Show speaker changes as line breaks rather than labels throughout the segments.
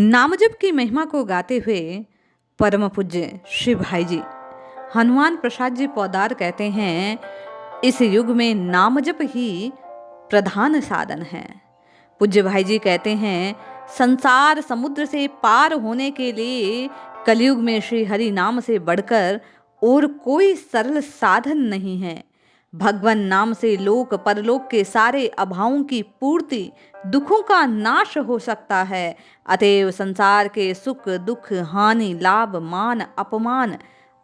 नामजप की महिमा को गाते हुए परम पूज्य श्री भाई जी हनुमान प्रसाद जी पौदार कहते हैं, इस युग में नामजप ही प्रधान साधन है। पूज्य भाई जी कहते हैं, संसार समुद्र से पार होने के लिए कलयुग में श्री हरि नाम से बढ़कर और कोई सरल साधन नहीं है। भगवान नाम से लोक परलोक के सारे अभावों की पूर्ति, दुखों का नाश हो सकता है। अतएव संसार के सुख दुख हानि लाभ मान अपमान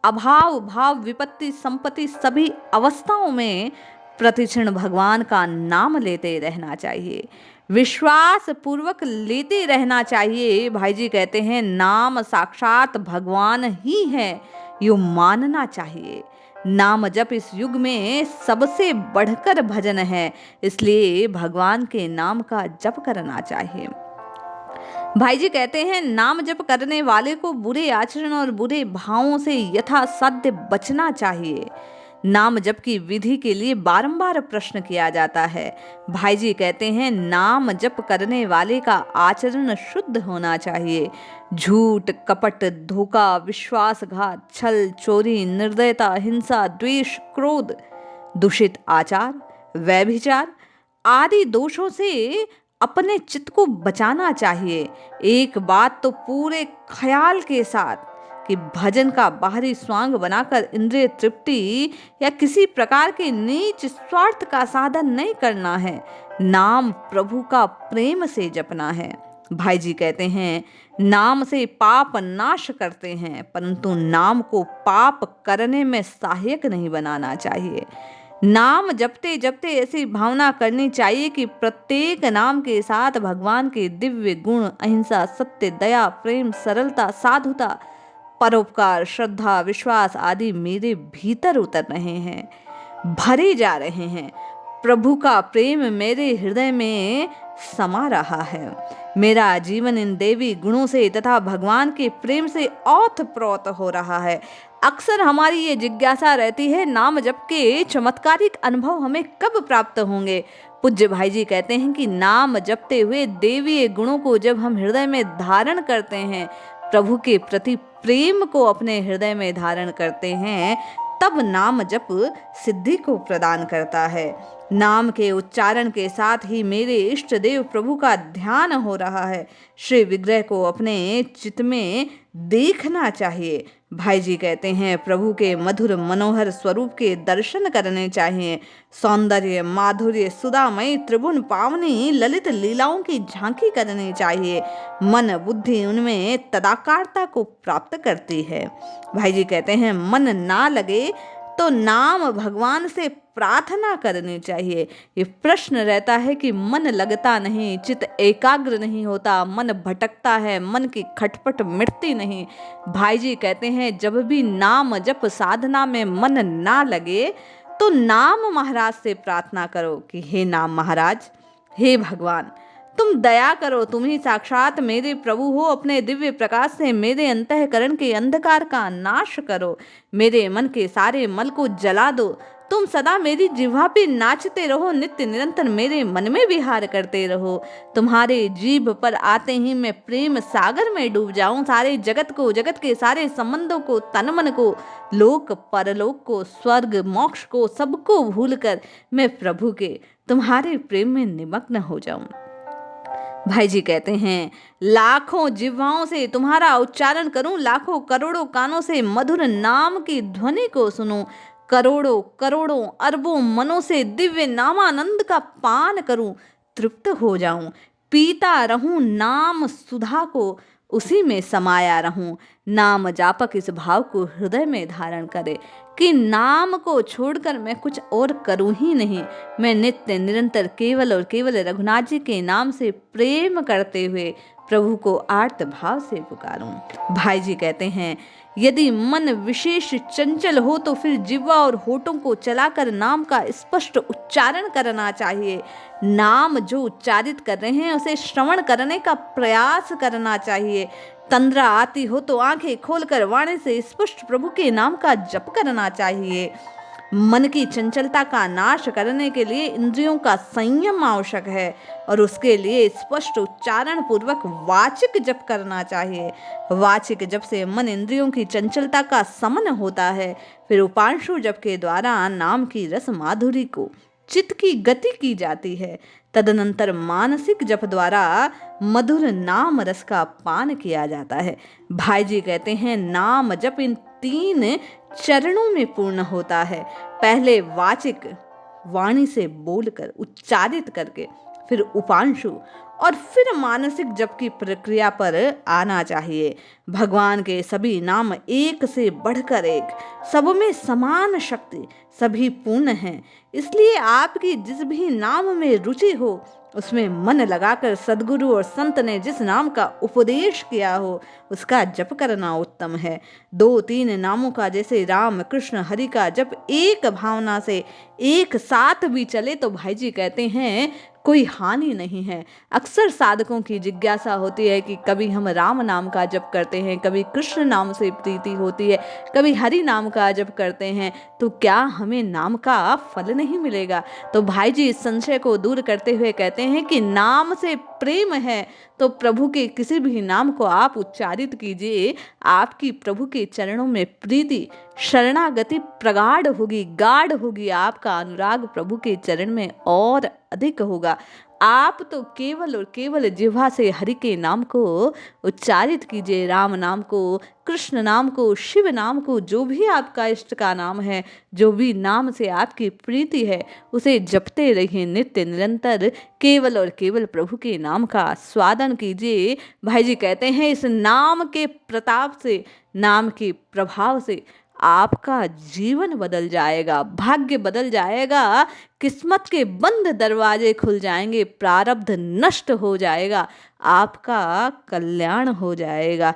अभाव भाव विपत्ति संपत्ति सभी अवस्थाओं में प्रतिक्षण भगवान का नाम लेते रहना चाहिए, विश्वास पूर्वक लेते रहना चाहिए। भाई जी कहते हैं, नाम साक्षात भगवान ही है, यो मानना चाहिए। नाम जप इस युग में सबसे बढ़कर भजन है, इसलिए भगवान के नाम का जप करना चाहिए। भाई जी कहते हैं, नाम जप करने वाले को बुरे आचरण और बुरे भावों से यथासाध्य बचना चाहिए। नाम जप की विधि के लिए बारंबार प्रश्न किया जाता है। भाई जी कहते हैं, नाम जप करने वाले का आचरण शुद्ध होना चाहिए। झूठ कपट धोखा विश्वासघात छल चोरी निर्दयता हिंसा द्वेष क्रोध दूषित आचार व्यभिचार आदि दोषों से अपने चित्त को बचाना चाहिए। एक बात तो पूरे ख्याल के साथ कि भजन का बाहरी स्वांग बनाकर इंद्रिय तृप्ति या किसी प्रकार के नीच स्वार्थ का साधन नहीं करना है, नाम प्रभु का प्रेम से जपना है। भाई जी कहते हैं, नाम से पाप नाश करते हैं, परंतु नाम को पाप करने में सहायक नहीं बनाना चाहिए। नाम जपते जपते ऐसी भावना करनी चाहिए कि प्रत्येक नाम के साथ भगवान के दिव्य गुण अहिंसा सत्य दया प्रेम सरलता साधुता परोपकार श्रद्धा विश्वास आदि मेरे भीतर उतर रहे हैं, भरे जा रहे हैं। प्रभु का प्रेम मेरे हृदय में समा रहा है। मेरा जीवन इन देवी गुणों से तथा भगवान के प्रेम से औत प्रोत हो रहा है। अक्सर हमारी ये जिज्ञासा रहती है, नाम जप के चमत्कारिक अनुभव हमें कब प्राप्त होंगे। पूज्य भाई जी कहते हैं कि नाम जपते हुए देवीय गुणों को जब हम हृदय में धारण करते हैं, प्रभु के प्रति प्रेम को अपने हृदय में धारण करते हैं, तब नाम जप सिद्धि को प्रदान करता है। नाम के उच्चारण के साथ ही मेरे इष्ट देव प्रभु का ध्यान हो रहा है, श्री विग्रह को अपने चित्त में देखना चाहिए। भाई जी कहते हैं, प्रभु के मधुर मनोहर स्वरूप के दर्शन करने चाहिए। सौंदर्य माधुर्य सुधामयी त्रिभुवन पावनी ललित लीलाओं की झांकी करनी चाहिए। मन बुद्धि उनमें तदाकारता को प्राप्त करती है। भाई जी कहते हैं, मन ना लगे तो नाम भगवान से प्रार्थना करनी चाहिए। ये प्रश्न रहता है कि मन लगता नहीं, चित्त एकाग्र नहीं होता, मन भटकता है, मन की खटपट मिटती नहीं। भाई जी कहते हैं, जब भी नाम जप साधना में मन ना लगे तो नाम महाराज से प्रार्थना करो कि हे नाम महाराज, हे भगवान, तुम दया करो, तुम ही साक्षात मेरे प्रभु हो। अपने दिव्य प्रकाश से मेरे अंतःकरण के अंधकार का नाश करो, मेरे मन के सारे मल को जला दो। तुम सदा मेरी जिह्वा पे नाचते रहो, नित्य निरंतर मेरे मन में विहार करते रहो। तुम्हारे जीभ पर आते ही मैं प्रेम सागर में डूब जाऊं। सारे जगत को, जगत के सारे संबंधों को, तन मन को, लोक परलोक को, स्वर्ग मोक्ष को, सबको भूलकर मैं प्रभु के तुम्हारे प्रेम में निमग्न हो जाऊं। भाई जी कहते हैं, लाखों जिह्वाओं से तुम्हारा उच्चारण करूं, लाखों करोड़ों कानों से मधुर नाम की ध्वनि को सुनूं, करोड़ों करोड़ों अरबों मनों से दिव्य नामानंद का पान करूं, तृप्त हो जाऊं, पीता रहूं नाम सुधा को, उसी में समाया रहूं। नाम जापक इस भाव को हृदय में धारण करे कि नाम को छोड़कर मैं कुछ और करूं ही नहीं। मैं नित्य निरंतर केवल और केवल रघुनाथ जी के नाम से प्रेम करते हुए प्रभु को आर्त भाव से पुकारूं। भाई जी कहते हैं, यदि मन विशेष चंचल हो तो फिर जिह्वा और होठों को चलाकर नाम का स्पष्ट उच्चारण करना चाहिए। नाम जो उच्चारित कर रहे हैं उसे श्रवण करने का प्रयास करना चाहिए। तंद्रा आती हो तो आंखें खोलकर वाणी से स्पष्ट प्रभु के नाम का जप करना चाहिए। मन की चंचलता का नाश करने के लिए इंद्रियों का संयम आवश्यक है और उसके लिए स्पष्ट उच्चारण पूर्वक वाचिक जप करना चाहिए। वाचिक जप से मन इंद्रियों की चंचलता का समन होता है। फिर उपांशु जप के द्वारा नाम की रस माधुरी को चित्त की गति की जाती है। तदनंतर मानसिक जप द्वारा मधुर नाम रस का पान किया जाता है। भाई जी कहते हैं नाम जप इन 3 चरणों में पूर्ण होता है। पहले वाचिक वाणी से बोलकर उच्चारित करके, फिर उपांशु और फिर मानसिक जप की प्रक्रिया पर आना चाहिए। भगवान के सभी नाम एक से बढ़कर एक, सब में समान शक्ति, सभी पूर्ण हैं। इसलिए आपकी जिस भी नाम में रुचि हो उसमें मन लगाकर सद्गुरु और संत ने जिस नाम का उपदेश किया हो उसका जप करना उत्तम है। 2-3 नामों का जैसे राम कृष्ण हरि का जप एक भावना से एक साथ भी चले तो भाई जी कहते हैं कोई हानि नहीं है। अक्सर साधकों की जिज्ञासा होती है कि कभी हम राम नाम का जप करते हैं, कभी कृष्ण नाम से प्रीति होती है, कभी हरि नाम का जप करते हैं, तो क्या हमें नाम का फल नहीं मिलेगा? तो भाई जी इस संशय को दूर करते हुए कहते हैं कि नाम से प्रेम है तो प्रभु के किसी भी नाम को आप उच्चारित कीजिए, आपकी प्रभु के चरणों में प्रीति शरणागति प्रगाढ़ होगी, गाढ़ होगी, आपका अनुराग प्रभु के चरण में और अधिक होगा। आप तो केवल और केवल जिह्वा से हरि के नाम को उच्चारित कीजिए, राम नाम को, कृष्ण नाम को, शिव नाम को, जो भी आपका इष्ट का नाम है, जो भी नाम से आपकी प्रीति है उसे जपते रहिए नित्य निरंतर। केवल और केवल प्रभु के नाम का स्वादन कीजिए। भाई जी कहते हैं इस नाम के प्रताप से, नाम के प्रभाव से आपका जीवन बदल जाएगा, भाग्य बदल जाएगा, किस्मत के बंद दरवाजे खुल जाएंगे, प्रारब्ध नष्ट हो जाएगा, आपका कल्याण हो जाएगा।